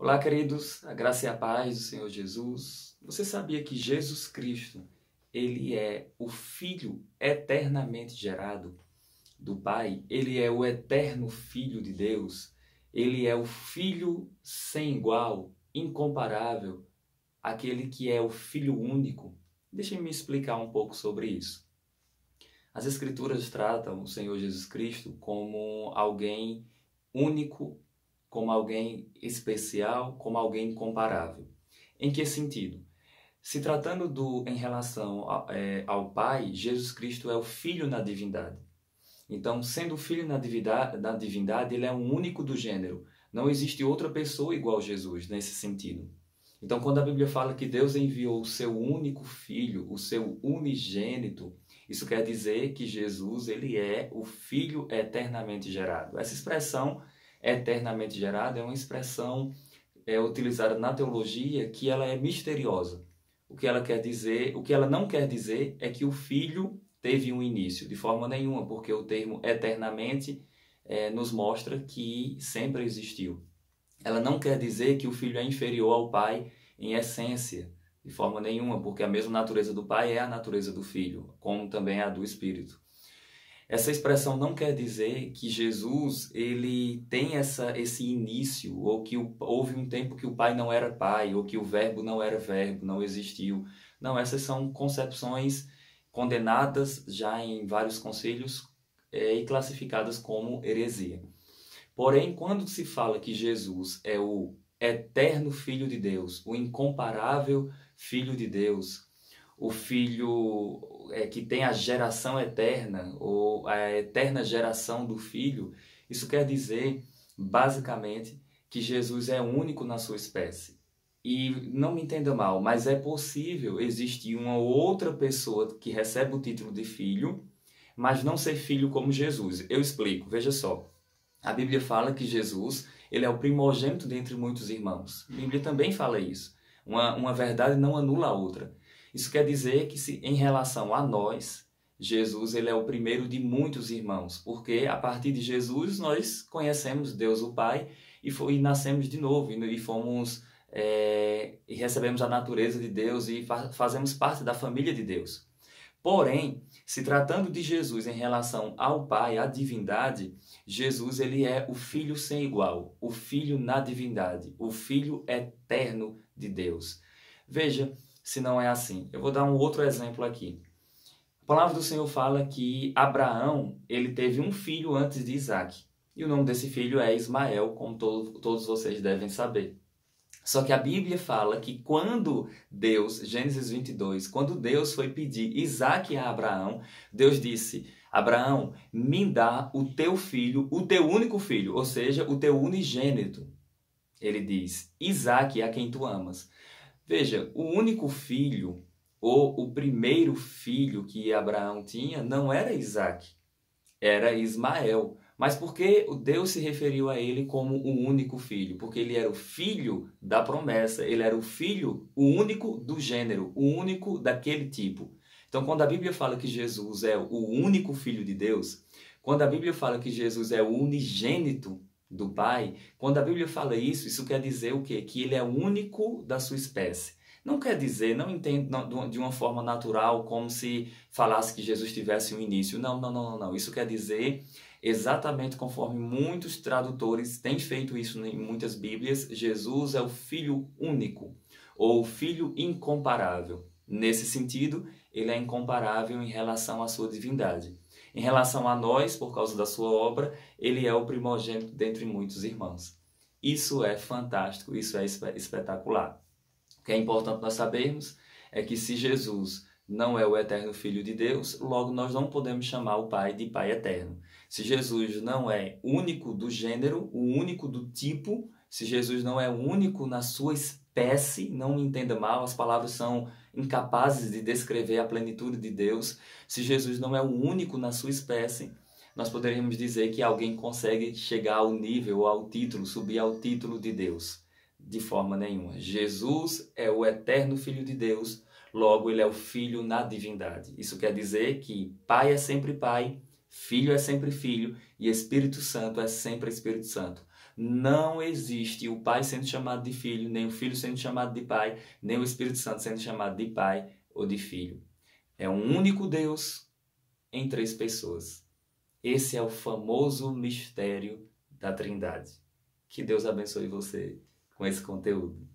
Olá, queridos, a graça e a paz do Senhor Jesus. Você sabia que Jesus Cristo, ele é o Filho eternamente gerado do Pai? Ele é o eterno Filho de Deus. Ele é o Filho sem igual, incomparável, aquele que é o Filho único. Deixe-me explicar um pouco sobre isso. As Escrituras tratam o Senhor Jesus Cristo como alguém único, como alguém especial, como alguém incomparável. Em que sentido? Se tratando em relação ao Pai, Jesus Cristo é o Filho na divindade. Então, sendo Filho na divindade, ele é o único do gênero. Não existe outra pessoa igual a Jesus nesse sentido. Então, quando a Bíblia fala que Deus enviou o seu único Filho, o seu unigênito, isso quer dizer que Jesus ele é o Filho eternamente gerado. Essa expressão eternamente gerado é uma expressão utilizada na teologia que ela é misteriosa. O que ela quer dizer, o que ela não quer dizer é que o Filho teve um início, de forma nenhuma, porque o termo eternamente nos mostra que sempre existiu. Ela não quer dizer que o Filho é inferior ao Pai em essência, de forma nenhuma, porque a mesma natureza do Pai é a natureza do Filho, como também a do Espírito. Essa expressão não quer dizer que Jesus ele tem esse início, ou que houve um tempo que o Pai não era Pai, ou que o Verbo não era Verbo, não existiu. Não, essas são concepções condenadas já em vários concílios e classificadas como heresia. Porém, quando se fala que Jesus é o eterno Filho de Deus, o incomparável Filho de Deus, o Filho que tem a geração eterna, ou a eterna geração do Filho, isso quer dizer, basicamente, que Jesus é único na sua espécie. E não me entenda mal, mas é possível existir uma outra pessoa que recebe o título de filho, mas não ser filho como Jesus. Eu explico, veja só. A Bíblia fala que Jesus ele é o primogênito dentre muitos irmãos. A Bíblia também fala isso. Uma verdade não anula a outra. Isso quer dizer que em relação a nós, Jesus ele é o primeiro de muitos irmãos, porque a partir de Jesus nós conhecemos Deus o Pai e nascemos de novo e fomos e recebemos a natureza de Deus e fazemos parte da família de Deus. Porém, se tratando de Jesus em relação ao Pai, à divindade, Jesus ele é o Filho sem igual, o Filho na divindade, o Filho eterno de Deus. Veja se não é assim. Eu vou dar um outro exemplo aqui. A palavra do Senhor fala que Abraão ele teve um filho antes de Isaac. E o nome desse filho é Ismael, como todos vocês devem saber. Só que a Bíblia fala que quando Deus, Gênesis 22, quando Deus foi pedir Isaac a Abraão, Deus disse, Abraão, me dá o teu filho, o teu único filho, ou seja, o teu unigênito. Ele diz, Isaac é a quem tu amas. Veja, o único filho, ou o primeiro filho que Abraão tinha, não era Isaac, era Ismael. Mas por que Deus se referiu a ele como o único filho? Porque ele era o filho da promessa, ele era o filho, o único do gênero, o único daquele tipo. Então, quando a Bíblia fala que Jesus é o único filho de Deus, quando a Bíblia fala que Jesus é o unigênito do Pai, quando a Bíblia fala isso, isso quer dizer o quê? Que ele é o único da sua espécie. Não quer dizer, não entendo de uma forma natural, como se falasse que Jesus tivesse um início. Não. Isso quer dizer exatamente conforme muitos tradutores têm feito isso em muitas Bíblias, Jesus é o Filho único, ou o Filho incomparável. Nesse sentido, ele é incomparável em relação à sua divindade. Em relação a nós, por causa da sua obra, ele é o primogênito dentre muitos irmãos. Isso é fantástico, isso é espetacular. O que é importante nós sabermos é que se Jesus não é o eterno Filho de Deus, logo nós não podemos chamar o Pai de Pai eterno. Se Jesus não é único do gênero, o único do tipo, se Jesus não é único na sua espécie, não me entenda mal, as palavras são incapazes de descrever a plenitude de Deus. Se Jesus não é o único na sua espécie, nós poderíamos dizer que alguém consegue chegar ao nível, ao título, subir ao título de Deus. De forma nenhuma. Jesus é o eterno Filho de Deus, logo ele é o Filho na divindade. Isso quer dizer que Pai é sempre Pai, Filho é sempre Filho e Espírito Santo é sempre Espírito Santo. Não existe o Pai sendo chamado de Filho, nem o Filho sendo chamado de Pai, nem o Espírito Santo sendo chamado de Pai ou de Filho. É um único Deus em 3 pessoas. Esse é o famoso mistério da Trindade. Que Deus abençoe você com esse conteúdo.